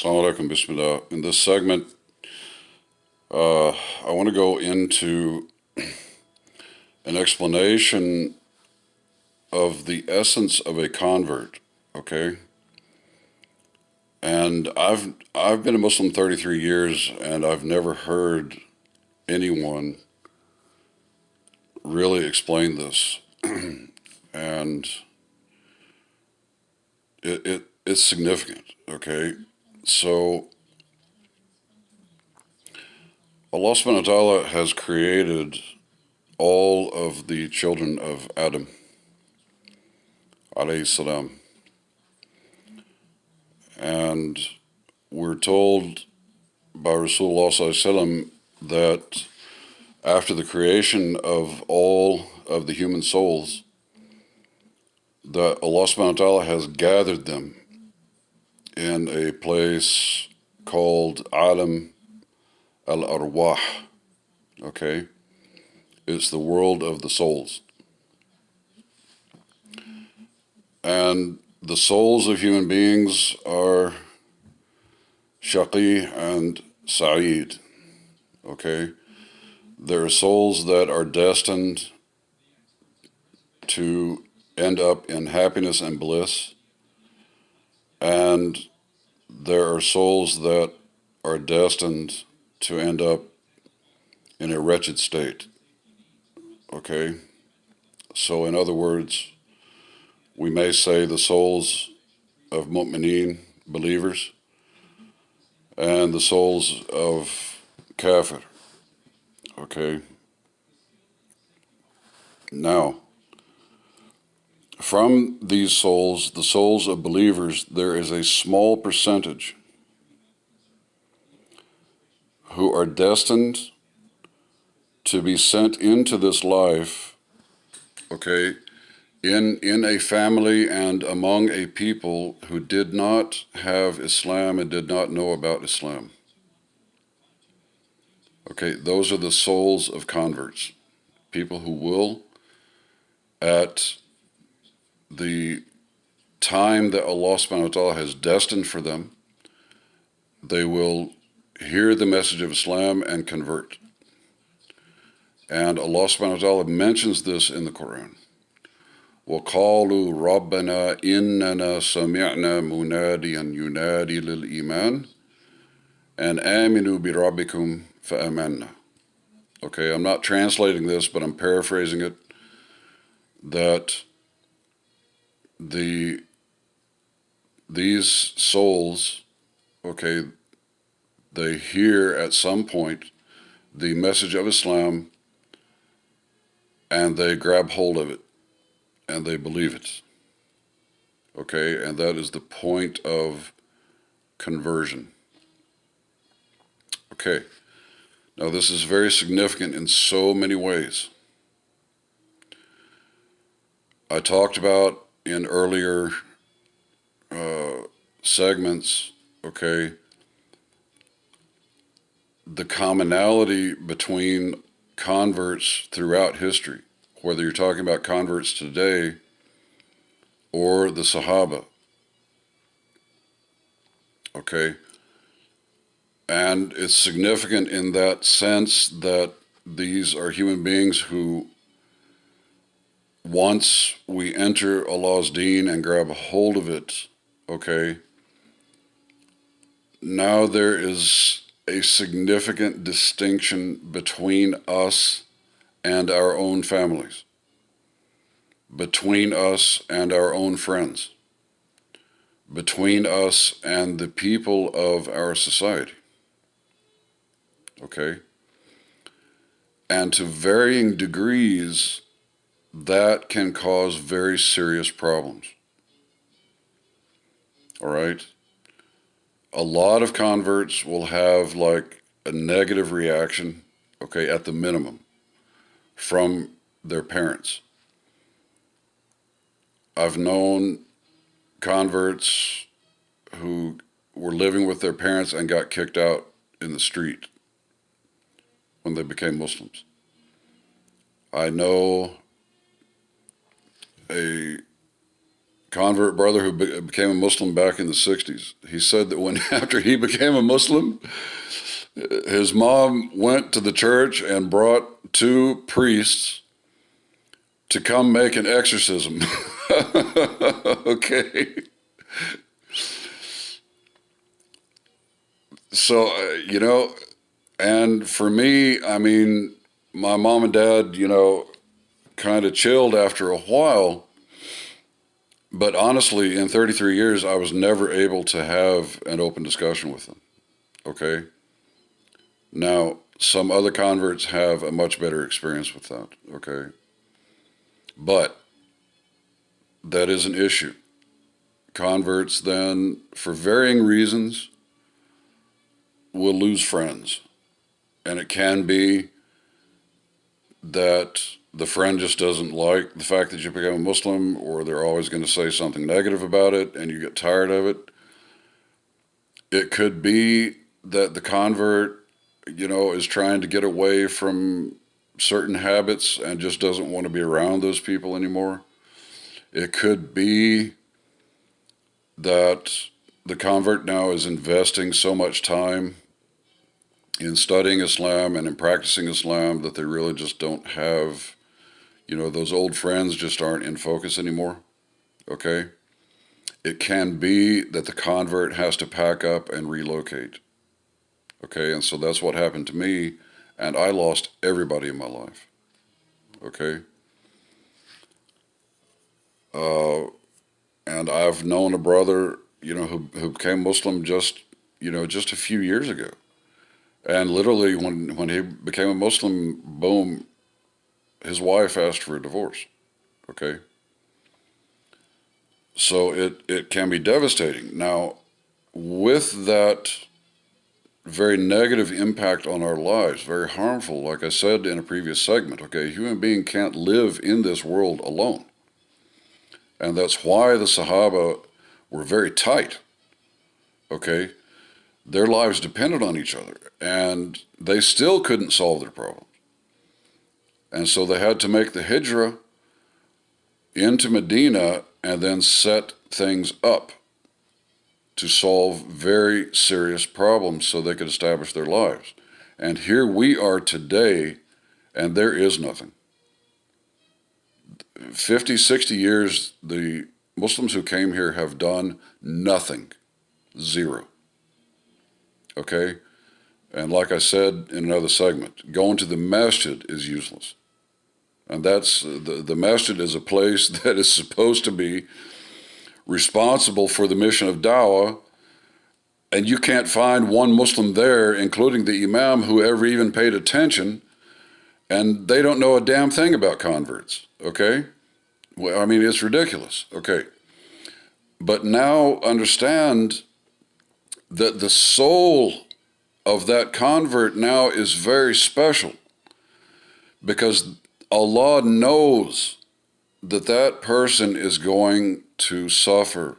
Assalamu alaikum, bismillah. In this segment, I want to go into an explanation of the essence of a convert, okay? And I've been a Muslim 33 years, and I've never heard anyone really explain this. And it's significant, okay? So Allah subhanahu wa ta'ala has created all of the children of Adam, alayhi salam. And we're told by Rasulullah sallallahu alaihi wasallam that after the creation of all of the human souls, that Allah subhanahu wa ta'ala has gathered them in a place called Alam al-Arwah, okay? It's the world of the souls. And the souls of human beings are Shaqi and Sa'id, okay? There are souls that are destined to end up in happiness and bliss, and there are souls that are destined to end up in a wretched state, okay? So in other words, we may say the souls of mu'mineen, believers, and the souls of kafir, okay? Now, from these souls, the souls of believers, there is a small percentage who are destined to be sent into this life, okay, in a family and among a people who did not have Islam and did not know about Islam. Okay, those are the souls of converts, people who will, at the time that Allah subhanahu wa ta'ala has destined for them, they will hear the message of Islam and convert. And Allah subhanahu wa ta'ala mentions this in the Quran. وَقَالُوا رَبَّنَا إِنَّنَا سَمِعْنَا مُنَادِيًا يُنَادِي لِلْإِيمَانِ أَنْ آمِنُوا بِرَبِّكُمْ فَآمَنَّا. Okay, I'm not translating this, but I'm paraphrasing it, that these souls, okay, they hear at some point the message of Islam and they grab hold of it and they believe it. Okay, and that is the point of conversion. Okay, now this is very significant in so many ways. I talked about in earlier segments, okay, the commonality between converts throughout history, whether you're talking about converts today or the Sahaba, okay? And it's significant in that sense that these are human beings who, once we enter Allah's deen and grab a hold of it, okay, now there is a significant distinction between us and our own families, between us and our own friends, between us and the people of our society, okay? And to varying degrees, that can cause very serious problems, all right? A lot of converts will have like a negative reaction, okay, at the minimum, from their parents. I've known converts who were living with their parents and got kicked out in the street when they became Muslims. I know a convert brother who became a Muslim back in the 60s. He said that when after he became a Muslim, his mom went to the church and brought two priests to come make an exorcism. Okay. So, and for me, I mean, my mom and dad, kind of chilled after a while. But honestly, in 33 years, I was never able to have an open discussion with them. Okay. Now, some other converts have a much better experience with that. Okay. But that is an issue. Converts then, for varying reasons, will lose friends. And it can be that the friend just doesn't like the fact that you become a Muslim, or they're always going to say something negative about it and you get tired of it. It could be that the convert, is trying to get away from certain habits and just doesn't want to be around those people anymore. It could be that the convert now is investing so much time in studying Islam and in practicing Islam that they really just don't have, those old friends just aren't in focus anymore. Okay? It can be that the convert has to pack up and relocate. Okay? And so that's what happened to me, and I lost everybody in my life. Okay? And I've known a brother, who became Muslim just a few years ago. And literally, when he became a Muslim, boom, his wife asked for a divorce. Okay? So it can be devastating. Now, with that very negative impact on our lives, very harmful, like I said in a previous segment, okay, a human being can't live in this world alone. And that's why the Sahaba were very tight. Okay? Their lives depended on each other, and they still couldn't solve their problems. And so they had to make the hijrah into Medina and then set things up to solve very serious problems so they could establish their lives. And here we are today, and there is nothing. 50, 60 years, the Muslims who came here have done nothing. Zero. Okay? And like I said in another segment, going to the masjid is useless. And that's the masjid is a place that is supposed to be responsible for the mission of dawah, and you can't find one Muslim there, including the imam, who ever even paid attention, and they don't know a damn thing about converts. Okay? Well, I mean, it's ridiculous. Okay. But now understand that the soul of that convert now is very special, because Allah knows that that person is going to suffer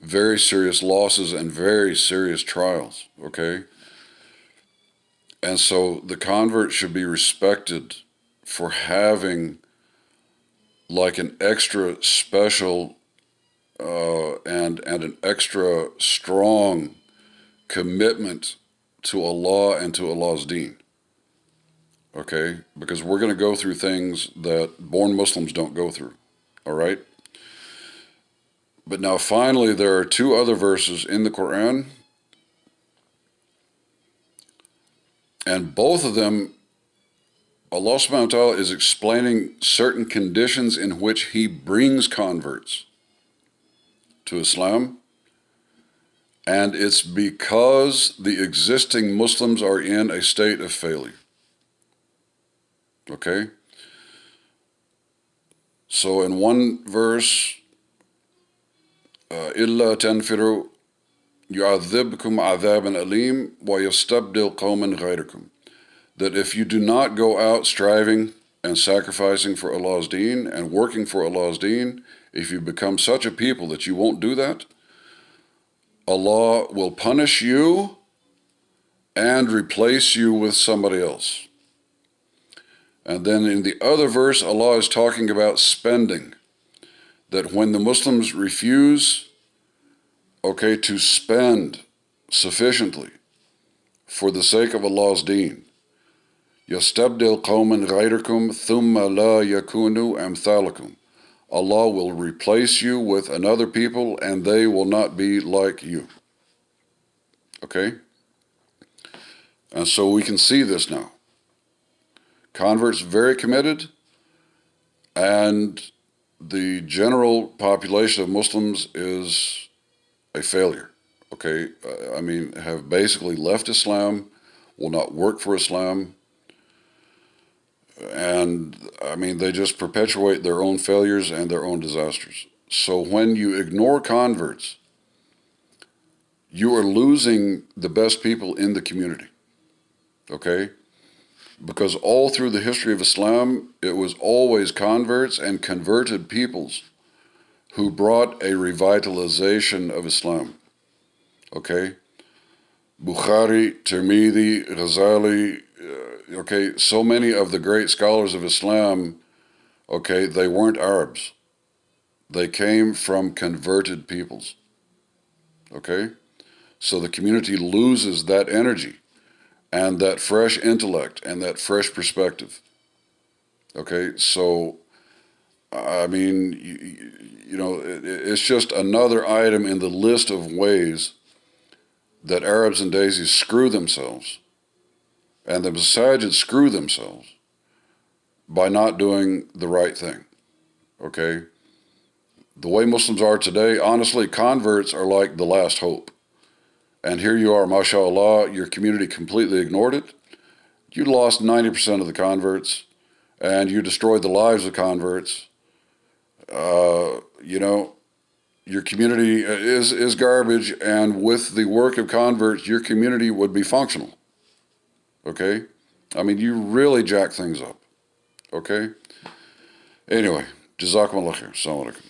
very serious losses and very serious trials, okay? And so the convert should be respected for having like an extra special and an extra strong commitment to Allah and to Allah's deen. Okay? Because we're going to go through things that born Muslims don't go through. All right? But now finally, there are two other verses in the Quran, and both of them, Allah subhanahu wa ta'ala is explaining certain conditions in which He brings converts to Islam, and it's because the existing Muslims are in a state of failure. Okay? So in one verse, إِلَّا تَنْفِرُوا يُعَذِّبْكُمْ عَذَابًا أَلِيمًا وَيَسْتَبْدِلْ قَوْمًا غَيْرَكُمْ. That if you do not go out striving and sacrificing for Allah's deen and working for Allah's deen, if you become such a people that you won't do that, Allah will punish you and replace you with somebody else. And then in the other verse, Allah is talking about spending. that when the Muslims refuse, okay, to spend sufficiently for the sake of Allah's deen, يَسْتَبْدِلْ قَوْمًا غَيْرَكُمْ ثُمَّ لَا يَكُونُوا أَمْثَالَكُمْ. Allah will replace you with another people and they will not be like you. Okay? And so we can see this now. Converts very committed, and the general population of Muslims is a failure. Okay? I mean, have basically left Islam, will not work for Islam, and I mean, they just perpetuate their own failures and their own disasters. So when you ignore converts, you are losing the best people in the community. Okay? Because all through the history of Islam, it was always converts and converted peoples who brought a revitalization of Islam. Okay? Bukhari, Tirmidhi, Ghazali, okay, so many of the great scholars of Islam, okay, they weren't Arabs. They came from converted peoples. Okay? So the community loses that energy and that fresh intellect and that fresh perspective. Okay? So, I mean, you know, it's just another item in the list of ways that Arabs and daisies screw themselves, and the Masajids screw themselves by not doing the right thing. Okay? The way Muslims are today, honestly, converts are like the last hope. And here you are, mashallah, your community completely ignored it. You lost 90% of the converts, and you destroyed the lives of converts. You know, your community is garbage, and with the work of converts, your community would be functional. Okay? I mean, you really jack things up. Okay? Anyway, jazakumullah khair. Assalamu alaikum.